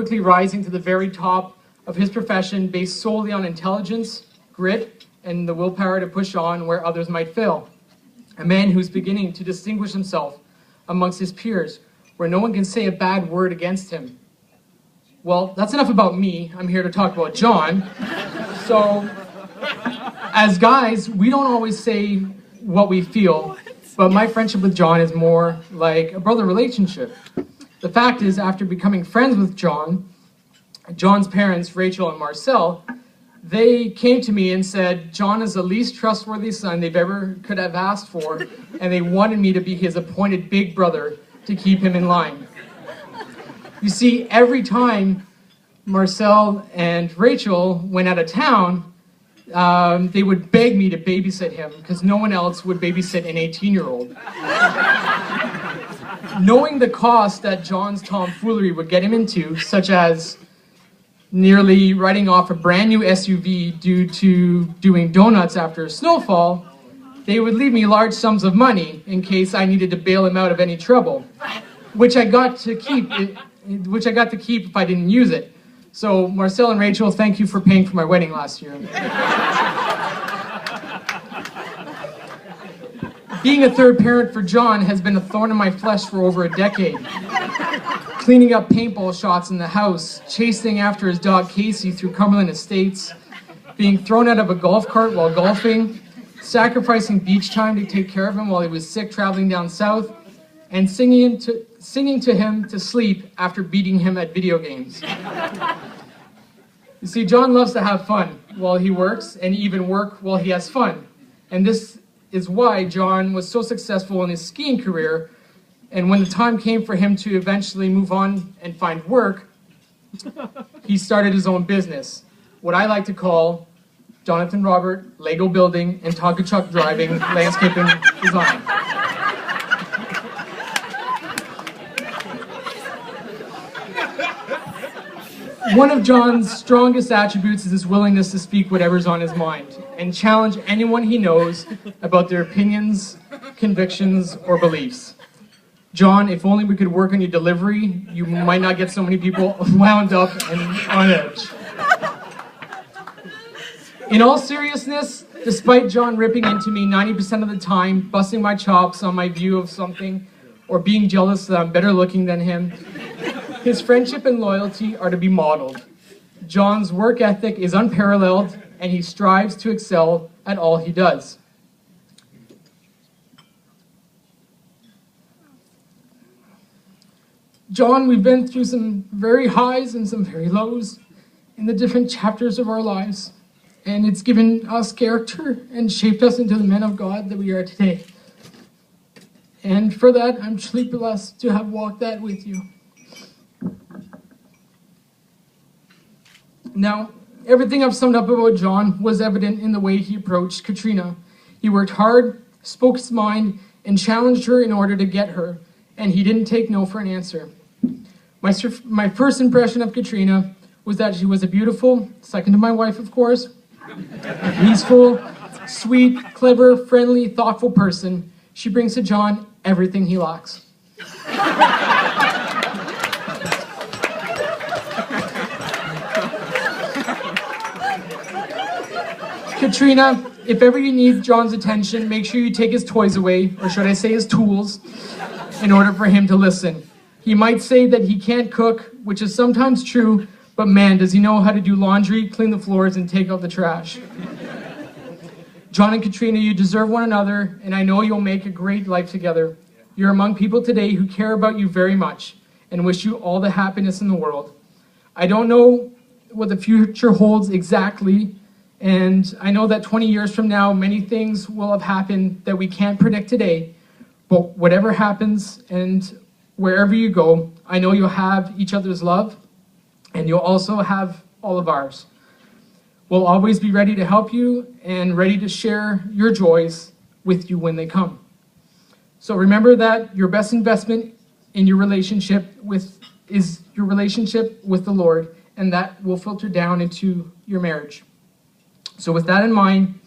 quickly rising to the very top of his profession based solely on intelligence, grit, and the willpower to push on where others might fail. A man who's beginning to distinguish himself amongst his peers, where no one can say a bad word against him. Well, that's enough about me. I'm here to talk about Jon. So, as guys, we don't always say what we feel, but my friendship with Jon is more like a brother relationship. The fact is, after becoming friends with Jon's parents, Rachel and Marcel, they came to me and said, Jon is the least trustworthy son they've ever could have asked for, and they wanted me to be his appointed big brother to keep him in line. You see, every time Marcel and Rachel went out of town, they would beg me to babysit him because no one else would babysit an 18-year-old. Knowing the cost that Jon's tomfoolery would get him into, such as nearly writing off a brand new SUV due to doing donuts after a snowfall, they would leave me large sums of money in case I needed to bail him out of any trouble, which I got to keep if I didn't use it. So Marcel and Rachel, thank you for paying for my wedding last year. Being a third parent for Jon has been a thorn in my flesh for over a decade. Cleaning up paintball shots in the house, chasing after his dog Casey through Cumberland Estates, being thrown out of a golf cart while golfing, sacrificing beach time to take care of him while he was sick traveling down south, and singing to him to sleep after beating him at video games. You see, Jon loves to have fun while he works, and even work while he has fun. And this is why Jon was so successful in his skiing career. And when the time came for him to eventually move on and find work, he started his own business, what I like to call Jonathan Robert, Lego building, and Tonka truck driving, landscaping design. One of Jon's strongest attributes is his willingness to speak whatever's on his mind and challenge anyone he knows about their opinions, convictions, or beliefs. Jon, if only we could work on your delivery, you might not get so many people wound up and on edge. In all seriousness, despite Jon ripping into me 90% of the time, busting my chops on my view of something, or being jealous that I'm better looking than him, his friendship and loyalty are to be modeled. Jon's work ethic is unparalleled, and he strives to excel at all he does. Jon, we've been through some very highs and some very lows in the different chapters of our lives, and it's given us character and shaped us into the men of God that we are today. And for that, I'm truly blessed to have walked that with you. Now, everything I've summed up about Jon was evident in the way he approached Katrina. He worked hard, spoke his mind, and challenged her in order to get her, and he didn't take no for an answer. My first impression of Katrina was that she was a beautiful, second to my wife, of course, peaceful, sweet, clever, friendly, thoughtful person. She brings to Jon everything he lacks. Katrina, if ever you need Jon's attention, make sure you take his toys away, or should I say his tools, in order for him to listen. He might say that he can't cook, which is sometimes true, but man, does he know how to do laundry, clean the floors, and take out the trash. Jon and Katrina, you deserve one another, and I know you'll make a great life together. You're among people today who care about you very much and wish you all the happiness in the world. I don't know what the future holds exactly, and I know that 20 years from now, many things will have happened that we can't predict today, but whatever happens and wherever you go, I know you'll have each other's love, and you'll also have all of ours. We'll always be ready to help you and ready to share your joys with you when they come. So remember that your best investment in your relationship is your relationship with the Lord, and that will filter down into your marriage. So with that in mind,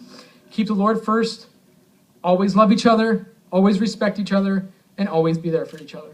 keep the Lord first, always love each other, always respect each other, and always be there for each other.